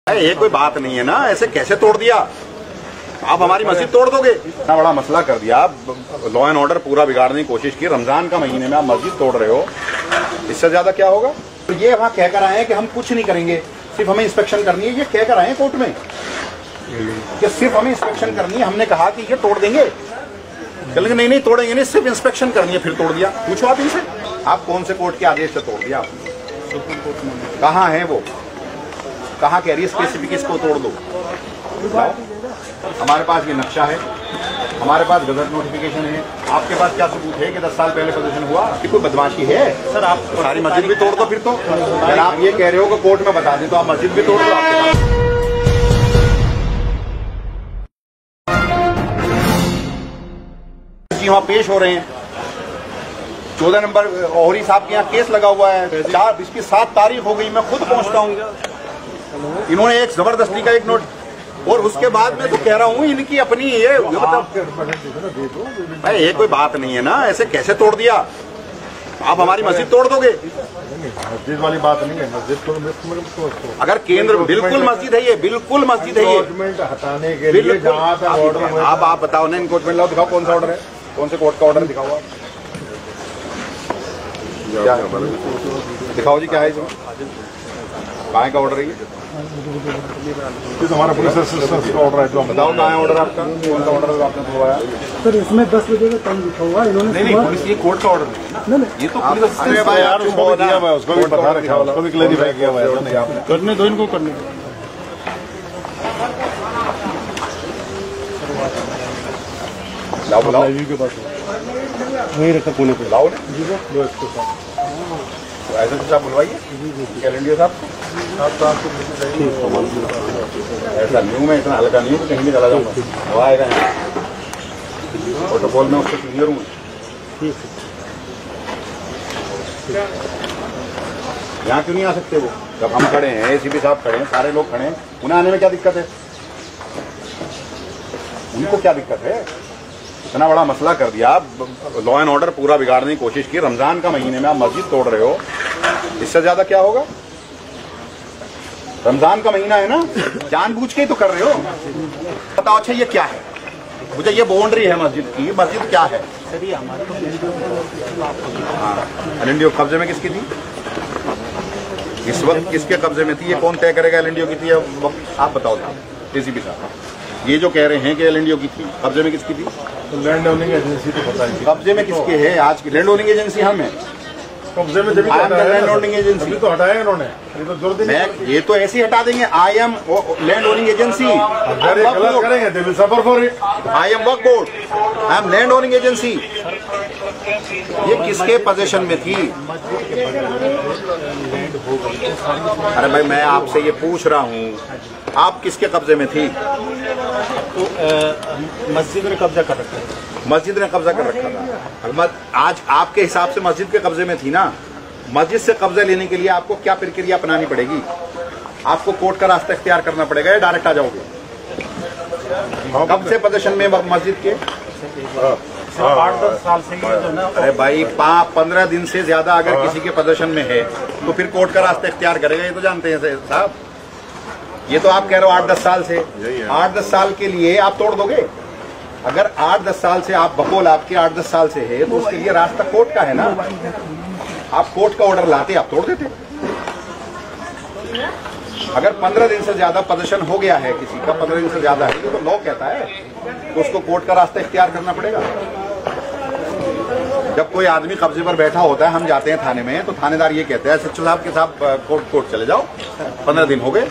ये कोई बात नहीं है ना, ऐसे कैसे तोड़ दिया आप? हमारी मस्जिद तोड़ दोगे? इतना बड़ा मसला कर दिया आप, लॉ एंड ऑर्डर पूरा बिगाड़ने की कोशिश की। रमजान का महीने में आप मस्जिद तोड़ रहे हो, इससे ज्यादा क्या होगा? तो ये वहाँ कह कर आए हैं कि हम कुछ नहीं करेंगे, सिर्फ हमें इंस्पेक्शन करनी है। ये कह कर आए हैं कोर्ट में कि सिर्फ हमें इंस्पेक्शन करनी है। हमने कहा कि ये तोड़ देंगे, चलेंगे नहीं तोड़ेंगे नहीं, सिर्फ इंस्पेक्शन करनी है। फिर तोड़ दिया। पूछो आप इनसे, आप कौन से कोर्ट के आदेश से तोड़ दिया आपने? कहाँ है वो? कहाँ कह रही है स्पेसिफिक इसको तोड़ दो? हमारे पास ये नक्शा है, हमारे पास गजट नोटिफिकेशन है। आपके पास क्या सबूत है कि 10 साल पहले पोजीशन हुआ? कि कोई बदमाशी है? सर आप सारी मस्जिद भी तोड़ दो फिर तो। अगर आप ये कह रहे हो कि कोर्ट में बता दें तो आप मस्जिद भी तोड़ दो। आपके वहाँ पेश हो रहे हैं। 14 नंबर ओहरी साहब के यहाँ केस लगा हुआ है। 7 तारीख हो गई, मैं खुद पहुंचता हूँ। इन्होंने एक जबरदस्ती का एक नोट, और उसके बाद मैं तो कह रहा हूँ इनकी अपनी ये भाई ये कोई बात नहीं है ना, ऐसे कैसे तोड़ दिया आप? हमारी मस्जिद तोड़ दोगे? मस्जिद वाली बात नहीं है। मस्जिद को अगर केंद्र बिल्कुल मस्जिद है, ये बिल्कुल मस्जिद है। ये हटाने के लिए जहाँ तक ऑर्डर, आप बताओ ना, इनकोर्टमेंट लाओ, दिखाओ कौन सा ऑर्डर है, कौन से कोर्ट का ऑर्डर दिखाओ आप। दिखाओ जी, क्या है इसमें? कहाँ का ऑर्डर है ये? हमारा पुलिस असिस्टेंस का ऑर्डर है। जो बताओ कहाँ है ऑर्डर आपका? कौन सा ऑर्डर आपने बुलवाया? सर इसमें 10 बजे का टाइम लिखा हुआ है। इन्होंने नहीं पुलिस, ये कोर्ट का ऑर्डर नहीं है, ये तो पुलिस असिस्टेंस है यार। उसको भी दिया हुआ है, उसको भी बता रखा है, उसको भी क्लैरिफाई किया हुआ है। करने दो इनको, करने दो। लाओ के पास वही रखा कोने पे। लाओ ऐसे कुछ आप बुलवाइए कैलेंडर साहब को। ऐसा नहीं हूँ मैं, इतना हल्का नहीं हूँ, कहीं भी चला जाऊँगा। वो आएगा प्रोटोकॉल में, उसको क्लियर हूँ। यहाँ क्यों नहीं आ सकते वो? जब हम खड़े हैं, एसीपी साहब खड़े हैं, सारे लोग खड़े हैं, उन्हें आने में क्या दिक्कत है? उनको क्या दिक्कत है? इतना बड़ा मसला कर दिया आप, लॉ एंड ऑर्डर पूरा बिगाड़ने की कोशिश की। रमजान का महीने में आप मस्जिद तोड़ रहे हो, इससे ज्यादा क्या होगा? रमजान का महीना है ना, जानबूझ के ही तो कर रहे हो। बताओ अच्छा ये क्या है? मुझे ये बाउंड्री है मस्जिद की, मस्जिद क्या है? हाँ, एलएनडीओ कब्जे में किसकी थी इस वक्त? किसके कब्जे में थी? ये कौन तय करेगा एलएनडीओ की थी? आप बताओ साहब, एसीपी साहब। ये जो कह रहे हैं कि एलएनडीओ की थी, कब्जे में किसकी थी? तो लैंड ओनिंग एजेंसी तो पता है। कब्जे में किसके है आज की? लैंड ओनिंग एजेंसी हम है। कब्जे में जब लैंड ओनिंग एजेंसी तो हटाया इन्होंने, ये तो जोर देंगे। ये तो ऐसे ही हटा देंगे। I am land owning agency, अगर ये गलत करेंगे they will suffer for it. I am Waqf board, I am land owning agency. ये किसके पोजीशन में थी? अरे भाई मैं आपसे ये पूछ रहा हूँ, आप किसके कब्जे में थी? तो मस्जिद ने कब्जा कर रखा है। मस्जिद ने कब्जा कर रखा था। आज आपके हिसाब से मस्जिद के कब्जे में थी ना। मस्जिद से कब्जा लेने के लिए आपको क्या प्रक्रिया अपनानी पड़ेगी? आपको कोर्ट का रास्ता इख्तियार करना पड़ेगा या डायरेक्ट आ जाओगे? कब से पोजीशन में मस्जिद के? 8-10 साल से जो ना। अरे भाई 15 दिन से ज्यादा अगर किसी के पोजीशन में है तो फिर कोर्ट का रास्ता इख्तियार करेगा, ये तो जानते हैं साहब। ये तो आप कह रहे हो 8-10 साल से, 8-10 साल के लिए आप तोड़ दोगे? अगर 8-10 साल से आप बकौल आपके 8-10 साल से है तो उसके लिए रास्ता कोर्ट का है ना। आप कोर्ट का ऑर्डर लाते, आप तोड़ देते। अगर 15 दिन से ज्यादा पोजीशन हो गया है किसी का, 15 दिन से ज्यादा है तो लॉ कहता है तो उसको कोर्ट का रास्ता इख्तियार करना पड़ेगा। जब कोई आदमी कब्जे पर बैठा होता है, हम जाते हैं थाने में, तो थानेदार ये कहते हैं सचिव साहब के साथ कोर्ट चले जाओ, 15 दिन हो गए।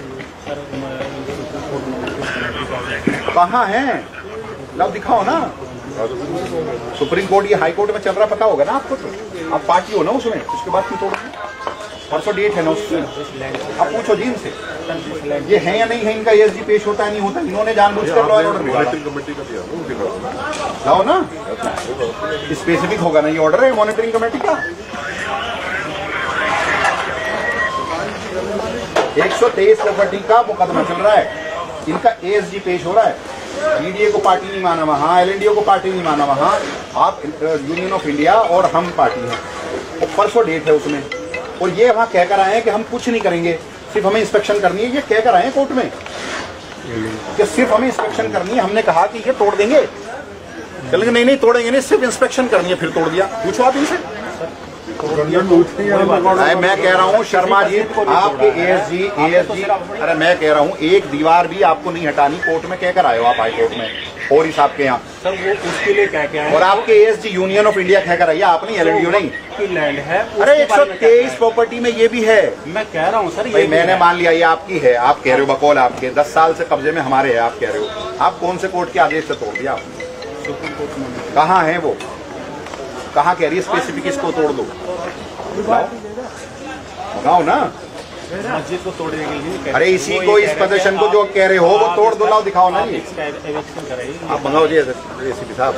कहाँ है? लो दिखाओ ना। सुप्रीम कोर्ट, ये हाई कोर्ट में चल रहा, पता होगा ना आपको। तो आप पार्टी हो ना उसमें, उसके बाद क्यों तोड़? परसों डेट है ना उसमें, आप पूछो जी इनसे ये है या नहीं है, इनका एसजी पेश होता है नहीं होता। इन्होंने जानबूझकर लॉ एंड ऑर्डर लाओ ना, स्पेसिफिक होगा ना। ये ऑर्डर है मॉनिटरिंग कमेटी का। 123 प्रॉपर्टी का मुकदमा चल रहा है, इनका एसजी पेश हो रहा है। बीडीए को पार्टी नहीं माना वहाँ, एलएनडीओ को पार्टी नहीं माना वहाँ। आप यूनियन ऑफ इंडिया और हम पार्टी हैं। परसों डेट है उसमें, और ये वहाँ कहकर आए हैं कि हम कुछ नहीं करेंगे, सिर्फ हमें इंस्पेक्शन करनी है, ये कह कर आए हैं कोर्ट में कि सिर्फ हमें इंस्पेक्शन करनी है। हमने कहा कि ये तोड़ देंगे, चलेंगे नहीं तोड़ेंगे नहीं, सिर्फ इंस्पेक्शन करनी है, फिर तोड़ दिया। पूछो आप इनसे। मैं कह रहा हूँ शर्मा जी, आपके एएसजी, अरे मैं कह रहा हूँ एक दीवार भी आपको नहीं हटानी, कोर्ट में कहकर आए हो आप, हाई कोर्ट में और इस आपके यहाँ सर वो उसके लिए क्या क्या है, और आपके एएसजी यूनियन ऑफ इंडिया कहकर आइए, आप नहीं एलएनडीयू नहीं की लैंड है। अरे 123 प्रॉपर्टी में ये भी है। मैं कह रहा हूँ सर, भाई ये मैंने मान लिया ये आपकी है, आप कह रहे हो बकौल आपके 10 साल से कब्जे में हमारे है, आप कह रहे हो। आप कौन से कोर्ट के आदेश से तोड़ दिया आपने? कहाँ है वो, कहाँ कह रही है स्पेसिफिक इसको तोड़ दो, बताओ ना। मस्जिद को तोड़ने के लिए अरे इसी को, इस प्रदर्शन को जो कह रहे हो वो तोड़ दो, लाओ दिखाओ ना जी। आप मंगाओ जी एसीपी साहब,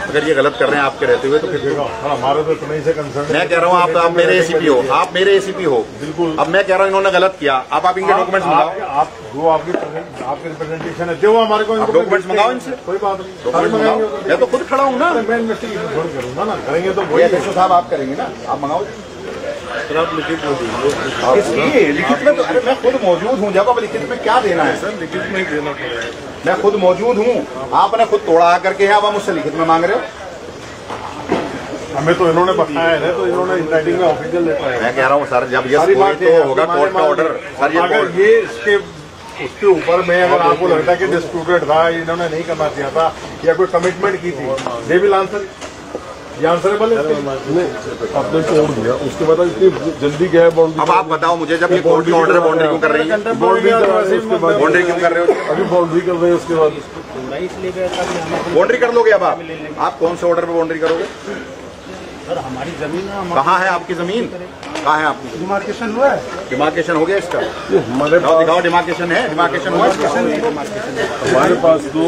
अगर ये गलत कर रहे हैं आपके रहते हुए तो फिर हमारे तो नहीं से कंसर्न। मैं कह रहा हूँ आप मेरे एसीपी हो, आप मेरे एसीपी हो। बिल्कुल। अब मैं कह रहा हूँ इन्होंने गलत किया, आप इनके डॉक्यूमेंट्स मंगाओ। आप जो आपकी रिप्रेजेंटेशन है जो हमारे को डॉक्यूमेंट्स मंगाओ इनसे, कोई बात नहीं, डॉक्यूमेंट मंगाओ। मैं तो खुद खड़ा हूँ ना, मैं इन्वेस्टिगेशन थोड़ी करूंगा ना, करेंगे तो वही एसओ साहब आप करेंगे ना, आप मंगाओ। लिखित में तो अरे मैं खुद मौजूद हूँ, जब अब लिखित में क्या देना है सर, लिखित में ही देना पड़ेगा। मैं खुद मौजूद हूँ, आपने खुद तोड़ा करके अब आप मुझसे लिखित में मांग रहे हो। हमें तो इन्होंने बताया है, तो इन्होंने राइटिंग में ऑफिशियल लेटर है। मैं कह रहा हूँ सर, जब ये तो होगा कोर्ट का ऑर्डर सर, अगर ये इसके उसके ऊपर में अगर आपको लगता है कि डिस्प्यूटेड था, इन्होंने नहीं करना चाहिए था या कोई कमिटमेंट की थी, दे विल आंसर, ये आंसरेबल है। आपने तोड़ दिया, उसके बाद इतनी जल्दी क्या है बाउंड्री? अब आप बताओ मुझे, जब ये कोर्ट का ऑर्डर है बाउंड्री क्यों कर रही है? बाउंड्री क्यों कर रहे हो? अभी बाउंड्री कर रहे हैं, उसके बाद बाउंड्री कर लोगे। अब आप कौन से ऑर्डर पे बाउंड्री करोगे? सर हमारी जमीन है, कहाँ है आपकी जमीन, कहाँ है आपकी? डिमार्केशन हुआ है, डिमार्केशन हो गया इसका? हमारे दिखाओ डिमार्केशन है, डिमार्केशन हुआ इसका? हमारे पास तो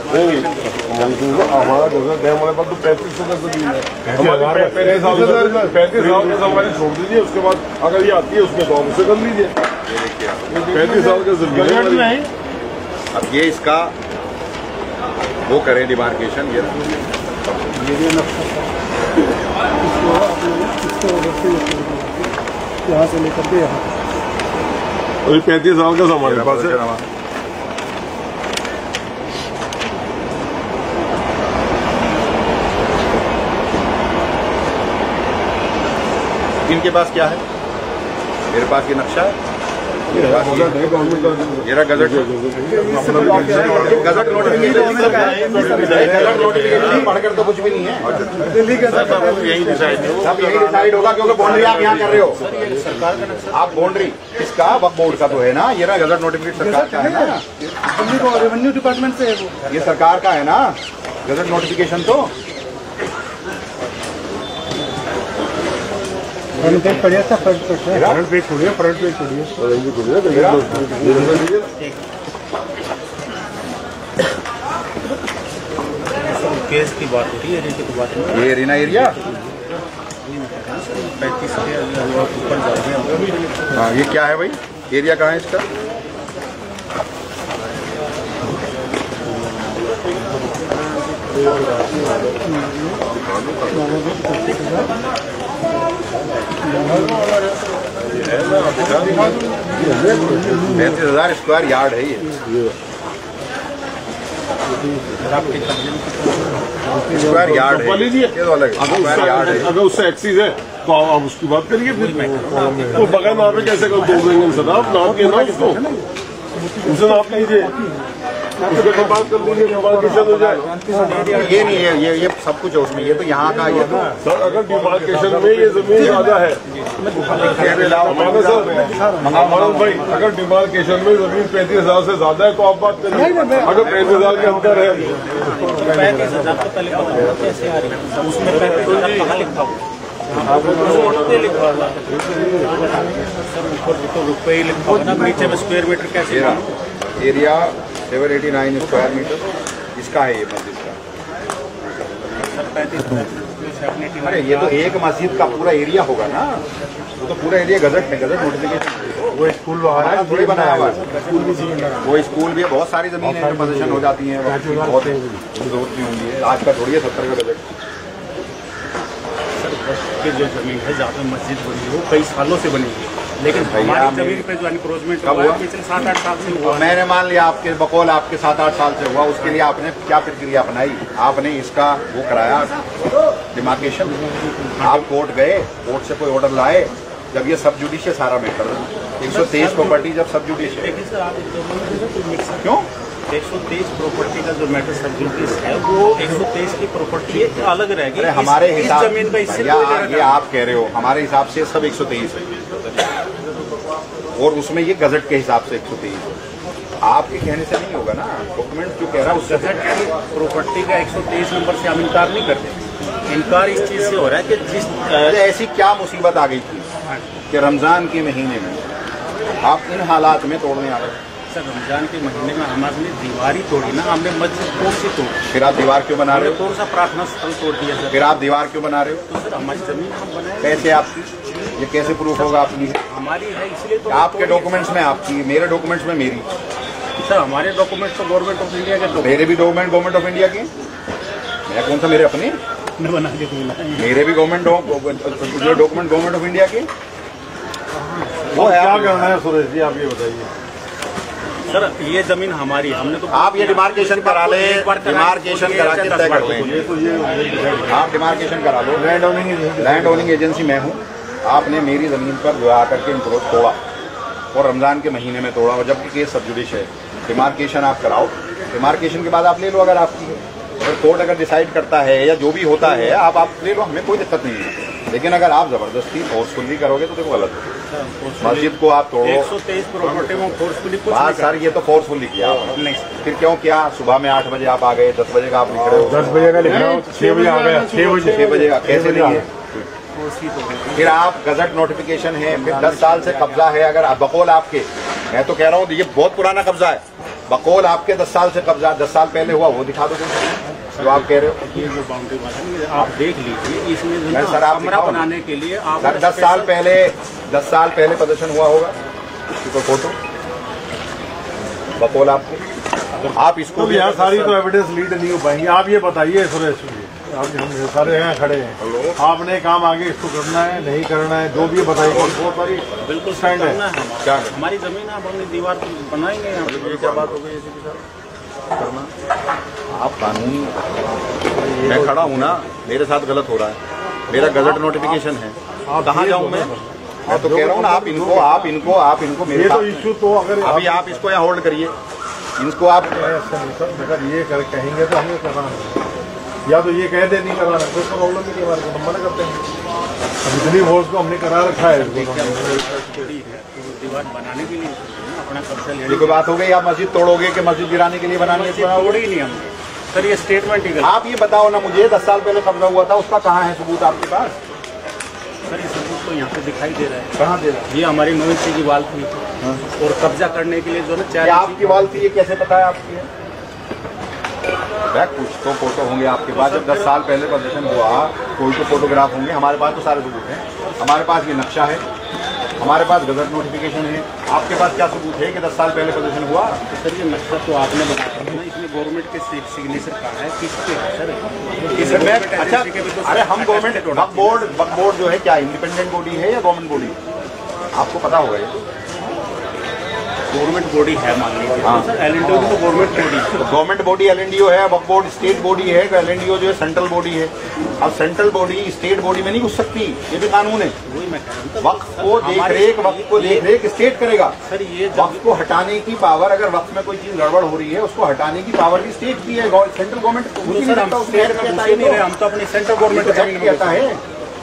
हमारा गजर है, हमारे पास तो 3500 का जमीन है। 35 साल का हमारी छोड़ दीजिए, उसके बाद अगर ये आती है उसमें तो आप उसे कर लीजिए। 35 साल का जमीन है। अब ये इसका वो करें डिमार्केशन, ये यहाँ से लेकर के यहाँ अभी 35 साल का हमारे पास है। इनके पास क्या है? मेरे पास ये नक्शा है, मेरे पास ये मेरा गजट नोटिफिकेशन पढ़कर तो कुछ भी नहीं है। दिल्ली का सब यही डिसाइड होगा, क्योंकि बाउंड्री आप यहाँ कर रहे हो। सरकार का नक्शा, आप बाउंड्री इसका वक्फ बोर्ड का तो है ना, ये रहा गजट नोटिफिकेशन सरकार का है ना, दिल्ली को रेवेन्यू डिपार्टमेंट से है वो, ये सरकार का है ना गजट नोटिफिकेशन। तो फ्रंट पेज पढ़िए था, फ्रंट पेज छोड़िए, फ्रंट पेज छोड़िए। केस की बात हो रही है, एरिया की तो बात नहीं। ये रीना एरिया, 35 के ऊपर जा रहे हैं। हाँ ये क्या है भाई, एरिया कहाँ है इसका? $35,000 स्क्वायर यार्ड है ये। स्क्वायर यार्ड है ये, तो अलग स्क्वायर यार्ड है। अगर उससे एक्सीज है तो आप उसकी बात करिए फिर। तो बगैर नाम पे कैसे कर दोगे सर? आप नाम के ना उसको, उसे नाप लीजिए, उसको बात कर लीजिए, डिमार्केशन हो जाए। ये नहीं है, ये सब कुछ है उसमें, ये तो यहाँ का, ये तो सर अगर डिमार्केशन में ये जमीन ज्यादा है हमारा भाई, अगर डिमार्केशन में जमीन 35,000 से ज्यादा है तो आप बात करिए। अगर 35,000 के अंदर है 35,000 तो पहले बताओ कैसे आ रही है, उसमें 35,000 कहाँ लिखा हुआ? लिखा हुआ सर, ऊपर तो रुपये ही लिखा हुआ ना, नीचे में स्क्वायर मीटर कैसे? एरिया 789 स्क्वायर मीटर इसका है ये मस्जिद का। अरे ये तो एक मस्जिद का पूरा एरिया होगा ना, वो तो पूरा एरिया गजट है, गजट नोटिफिकेशन। वो स्कूल थोड़ी बनाया हुआ है, वो स्कूल भी है, बहुत सारी जमीनें जो पोजीशन हो जाती हैं, बहुत जरूरत नहीं होंगी। आज का थोड़ी है 70 का बजट। की जो जमीन है जहाँ पे मस्जिद बनी है वो कई सालों से बनी हुई है, लेकिन भैया हमारी जमीन पे जो एनक्रोचमेंट कब हुआ है हुआ? पिछले 7-8 साल से हुआ है। मैंने मान लिया आपके बकौल आपके 7-8 साल से हुआ, उसके लिए आपने क्या प्रक्रिया अपनाई? आपने इसका वो कराया डिमार्केशन, आप कोर्ट गए, कोर्ट से कोई ऑर्डर लाए, जब ये सब जुडिशियल सारा मैटर 123 प्रॉपर्टी जब सब जुडिशियल देखिए सर, आप क्यों 123 प्रॉपर्टी का जो मैटर सब जुडिस है वो 123 की प्रॉपर्टी अलग रहेगी। अरे हमारे इस हिसाब जमीन का इससे भैया, कोई लेना ये देना आप कह रहे हो, हमारे हिसाब से सब 123 है और उसमें ये गजट के हिसाब से 123 है। आपके कहने से नहीं होगा ना, डॉक्यूमेंट जो कह रहा है उससे गजट की प्रॉपर्टी का 123 नंबर से हम इनकार नहीं करते। इनकार इस चीज से हो रहा है कि जिस अरे ऐसी क्या मुसीबत आ गई थी कि रमजान के महीने में आप इन हालात में तोड़ने आ गए? सर रमजान के महीने में हमने दीवार ही तोड़ी ना, हमने मस्जिद कौन सी तोड़ी? फिर आप दीवार क्यों बना रहे हमने हो? कौन सा प्रार्थना स्थल तोड़ दिया सर? फिर आप दीवार क्यों बना रहे हो? तो सर हमारी जमीन हम बनाए, कैसे आपकी? ये कैसे प्रूफ होगा आपकी? हमारी है इसलिए तो आपके डॉक्यूमेंट्स में आपकी, मेरे डॉक्यूमेंट्स में मेरी। सर हमारे डॉक्यूमेंट तो गवर्नमेंट ऑफ इंडिया के मेरे भी डॉक्यूमेंट गवर्नमेंट ऑफ इंडिया के। मैं कौन सा, मेरे अपने? तो बना के दूंगा। मेरे भी डॉक्यूमेंट गवर्नमेंट ऑफ इंडिया के। वो है क्या आप- करना है सुरेश जी, आप ये बताइए। सर ये जमीन हमारी, हमने तो आप ये डिमार्केशन करा ले, एक बार कराया, डिमार्केशन करा के तय कर लेंगे। ये तो ये आप डिमार्केशन करा लो। Land owning land owning agency मैं हूँ। आपने मेरी जमीन पर जो आकर के इंक्रोच तोड़ा और रमजान के महीने में तोड़ा, और जबकि केस सब जुडिश है। डिमार्केशन आप कराओ, डिमार्केशन के बाद आप ले लो अगर आपकी है। अगर कोर्ट अगर डिसाइड करता है या जो भी होता है आप ले लो, हमें कोई दिक्कत नहीं है। लेकिन अगर आप जबरदस्ती फोर्सफुली करोगे तो देखो गलत है। मस्जिद को आप तोड़ो। 123 प्रॉपर्टी में फोर्सफुली कुछ बात नहीं सर ये तो फोर्सफुली किया आपने। नहीं फिर क्यों किया? सुबह में 8 बजे आप आ गए, 10 बजे का आप निकले हो। 10 बजे का लिख रहा हूँ, 6 बजे आ गया, 6 बजे 6 बजे का कैसे नहीं है? फोर्सफुली तो फिर आप गजट नोटिफिकेशन है, फिर 10 साल से कब्जा है। अगर बकौल आपके, मैं तो कह रहा हूँ ये बहुत पुराना कब्जा है। बकौल आपके 10 साल से कब्जा, 10 साल पहले हुआ, वो दिखा दो जो आप कह रहे हो। ये जो बाउंड्री वाला है, आप देख लीजिए इसमें जो नहीं, ना सर, आप कमरा दिखाओ ना। बनाने के लिए आप सर 10 साल पहले प्रदर्शन हुआ होगा, इसकी कोई फोटो बकौल आपको, आप इसको तो यहाँ सारी तो एविडेंस लीड नहीं हो पाएंगी। आप ये बताइए सुरेश जी, आप हम सारे यहाँ खड़े हैं, आपने काम आगे इसको करना है नहीं करना है, जो भी बताइए। बहुत सारी बिल्कुल स्टैंड है। करना है क्या हमारी जमीन है, आप हमने दीवार तो बनाएंगे यहाँ पे। ये क्या बात हो गई ऐसे की सर? करना? आप कानूनी, मैं खड़ा हूँ ना, मेरे साथ गलत हो रहा है, मेरा गजट नोटिफिकेशन है, कहाँ जाऊँ मैं तो कह रहा हूँ ना, आप इनको मेरे ये तो साथ, इश्यू तो अगर अभी आप इसको यहाँ होल्ड करिए, इसको आप ऐसा नहीं सर, अगर ये कहेंगे तो हमें करना है, या तो ये कह दे नहीं कराना, कोई प्रॉब्लम नहीं है हमारे को, हम मना करते हैं। अब इतनी फोर्स को हमने करा रखा है इसको। दीवार बनाने के लिए अपना कब्जा ये लेने कोई बात हो गई? आप मस्जिद तोड़ोगे कि मस्जिद गिराने के लिए बनानी है? तोड़ी ही नहीं हमने सर, ये स्टेटमेंट ही गलत। आप ये बताओ ना मुझे, 10 साल पहले कब्जा हुआ था, उसका कहाँ है सबूत आपके पास? सर ये सबूत तो यहाँ पे दिखाई दे रहा है। कहाँ दे रहा है? ये हमारी 9 इंच की वाल थी और कब्जा करने के लिए जो ना 4 ये आपकी वाल थी, ये कैसे पता है आपकी है? कुछ तो फोटो होंगे आपके पास, जब 10 साल पहले प्रदर्शन हुआ कोई तो फोटोग्राफ होंगे। हमारे पास तो सारे सबूत हैं, हमारे पास ये नक्शा है, हमारे पास गजट नोटिफिकेशन है। आपके पास क्या सबूत है कि 10 साल पहले प्रदर्शन हुआ? तो सर ये नक्शा तो आपने बताया ना, इसमें गवर्नमेंट के सिग्नेचर कहा है, किस पे है सर? इस में अच्छा, अरे हम गवर्नमेंट वक्फ बोर्ड जो है क्या इंडिपेंडेंट बॉडी है या गवर्नमेंट बॉडी? आपको पता होगा ये। गवर्नमेंट बॉडी है मान लीजिए। हाँ। सर एलएनडीओ की तो गवर्नमेंट बॉडी है। गवर्नमेंट बॉडी एलएनडीओ है, वक्फ बोर्ड स्टेट बॉडी है, एलएनडीओ जो है सेंट्रल बॉडी है। अब सेंट्रल बॉडी स्टेट बॉडी में नहीं घुस सकती, ये भी कानून है। वही मैं कह रहा हूँ। वक्फ को देख रेख स्टेट करेगा। सर ये वक्फ को हटाने की पावर, अगर वक्फ में कोई चीज गड़बड़ हो रही है उसको हटाने की पावर भी स्टेट की है। सेंट्रल गवर्नमेंट सर हम स्टेट में घुस ही नहीं रहे, हम तो अपनी सेंट्रल गवर्नमेंट की जमीन में कहता है।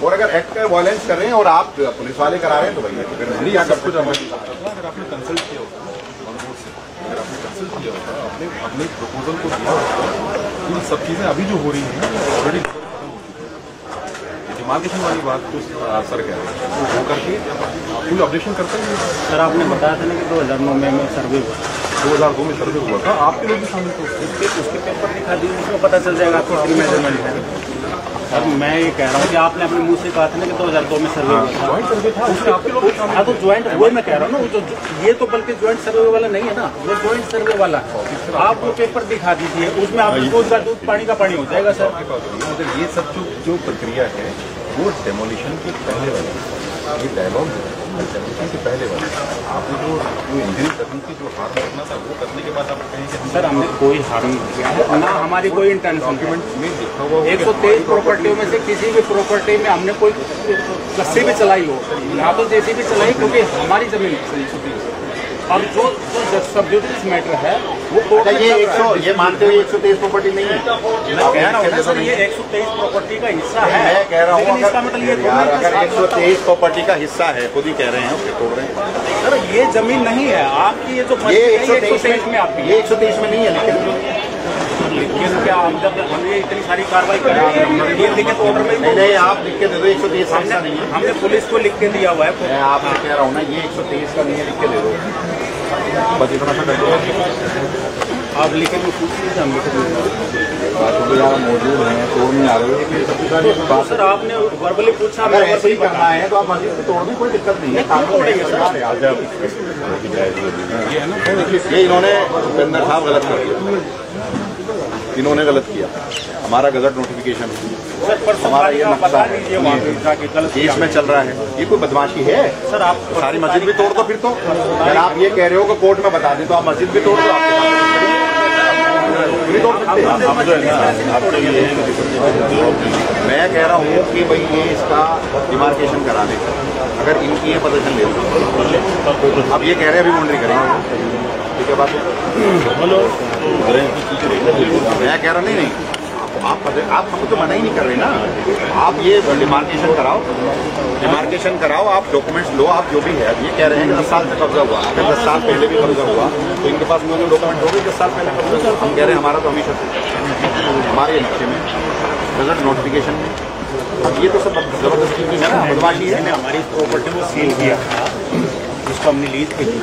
और अगर एक्ट का वायलेंस कर रहे हैं और आप पुलिस वाले करा रहे हैं तो भैया फिर नहीं यहाँ सब कुछ आपने कंसल्ट किया होता अगर आपने कंसल्ट किया होता, आपने अपने प्रपोजल को दिया होता, इन सब चीज़ें अभी जो हो रही हैं ऑलरेडी खत्म हो चुकी है। डिमार्केशन वाली बात जो सर कह रहे हैं वो करके कोई ऑब्जेक्शन करते हैं? सर आपने बताया था ना कि 2009 में सर्वे हुआ, 2002 में सर्वे हुआ था, आपके लोग भी शामिल थे। उसके पेपर दिखा दिए, उसमें पता चल जाएगा आपको फ्री मेजरमेंट है। सर मैं ये कह रहा हूँ कि आपने अपने मुंह से कहा था ना कि 2002 में सर्वे हुआ था। ज्वाइंट सर्वे था, उसमें आपके लोग भी शामिल हाँ तो ज्वाइंट, वही मैं कह रहा हूँ ना, ये तो बल्कि ज्वाइंट सर्वे वाला नहीं है ना, वो ज्वाइंट सर्वे वाला है। आप वो पेपर दिखा दीजिए, उसमें आपको दूध का दूध पानी का पानी हो जाएगा सर। मगर ये सब जो प्रक्रिया है वो डेमोलिशन के पहले वाली है। ये डायलॉग से पहले वाला आपने जो इंजन करने की जो हार्म करना था वो करने के बाद आप कहेंगे सर हमने कोई हार्म नहीं किया ना, हमारी कोई इंटेंशन में लिखा हुआ 123 प्रॉपर्टियों में से किसी भी प्रॉपर्टी में हमने कोई कस्सी भी चलाई हो, या तो जैसी भी चलाई, क्योंकि हमारी जमीन और जो सब्जुडिस मैटर है वो कोर्ट में ये 100 ये मानते हुए 123 प्रॉपर्टी नहीं है। मैं कह रहा हूँ ना सर, ये 123 प्रॉपर्टी का हिस्सा है। मैं कह रहा हूँ लेकिन इसका मतलब ये थोड़ा अगर 123 प्रॉपर्टी का हिस्सा है, खुद ही कह रहे हैं, उसके तोड़ रहे हैं। सर ये जमीन नहीं है आपकी, ये जो ये मस्जिद है, 123 में आपकी, ये 123 में नहीं है। लेकिन क्या हम जब हमने इतनी सारी कार्रवाई कर रहे हैं, ये लिखित ऑर्डर में नहीं नहीं, आप लिख के दे दो 123 का हिस्सा नहीं है। हमने पुलिस को लिख के दिया हुआ है। मैं आपसे कह रहा हूँ ना, ये 123 का नहीं है, लिख के दे दो बस, इतना सा कर दो। आप लिखे में पूछ लीजिए, हम लिखे मौजूद हैं, तोड़ नहीं आ रहे। तो सर आपने वर्बली पूछा, अगर ऐसे ही करना है तो आप मस्जिद को तोड़ने कोई दिक्कत नहीं है, कानून ये इन्होंने भूपेंद्र साहब गलत कर दिया, इन्होंने गलत किया। हमारा गजट नोटिफिकेशन हमारा ये नक्शा केस में चल रहा है, ये कोई बदमाशी है? सर आप सारी मस्जिद भी तोड़ दो फिर तो। अगर आप ये कह रहे हो कि कोर्ट में बता दें तो आप मस्जिद भी तोड़ दो, मैं कह रहा हूँ कि भाई ये इसका डिमार्केशन करा दें। अगर इनकी ये पोजीशन ले लो, अब ये कह रहे हैं अभी बाउंड्री करेंगे, ठीक है बात। मैं कह रहा नहीं आप हमको तो मना ही नहीं कर रहे ना। आप ये डिमार्केशन कराओ, आप डॉक्यूमेंट्स लो, आप जो भी है। ये कह रहे हैं कि 10 साल से कब्जा हुआ, अगर 10 साल पहले भी कब्जा हुआ तो इनके पास में डॉक्यूमेंट हो गए 10 साल पहले कब्जा हुआ। हम कह रहे हैं हमारा तो हमेशा से हमारे नक्शे में गजट नोटिफिकेशन में। अब ये तो सब जबरदस्ती की है ना, बदमाशी है। हमारी प्रॉपर्टी को सील किया था, जिसको हमने लीज पे दी,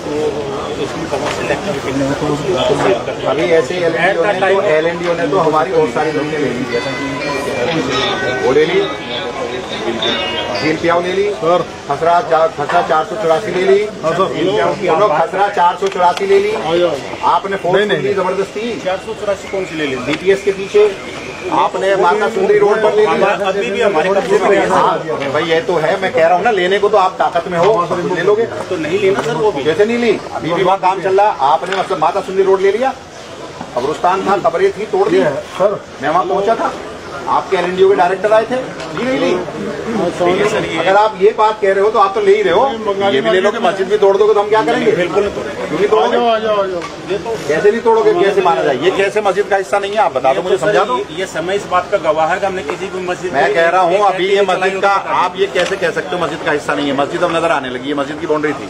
तो इसमें कमर्शियल एक्टिविटी अभी ऐसे LNDO ने तो हमारी बहुत सारी जमीनें ले ली, वो ले ली, झील पियाव ले ली, खसरा 484 ले ली, खसरा 484 ले ली। आपने फोर्स ली जबरदस्ती। 484 कौन सी ले ली? DTS के पीछे आपने माता सुंदरी रोड पर ले ली। अभी भी हमारे कब्जे में है। भाई ये तो है, मैं कह रहा हूँ ना, लेने को तो आप ताकत में हो, ले लोगे तो नहीं लेना सर, वो भी जैसे नहीं ली। अभी भी वहाँ काम चल रहा, आपने मतलब माता सुंदरी रोड ले लिया, कब्रिस्तान था, कब्रें थी, तोड़ दी। मैं वहाँ पहुंचा था, आपके LNDO के डायरेक्टर आए थे, जी नहीं ली। अगर आप ये बात कह रहे हो तो आप तो ले ही रहे हो, ये भी ले लोगे, मस्जिद भी तोड़ दोगे तो हम क्या करेंगे? बिल्कुल क्यों नहीं तोड़ोगे? कैसे नहीं तोड़ोगे, कैसे माना जाए? ये कैसे मस्जिद का हिस्सा नहीं है, आप बता दो, मुझे समझा दो। ये समय इस बात का गवाह है कि हमने किसी भी मस्जिद, मैं कह रहा हूँ अभी ये मस्जिद का, आप ये कैसे कह सकते हो मस्जिद का हिस्सा नहीं है? मस्जिद अब नजर आने लगी है, मस्जिद की बाउंड्री थी,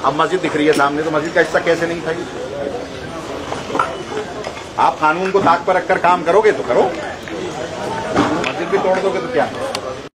अब मस्जिद दिख रही है सामने, तो मस्जिद का हिस्सा कैसे नहीं था? आप कानून को ताक पर रखकर काम करोगे तो करो, मस्जिद भी तोड़ दोगे तो क्या?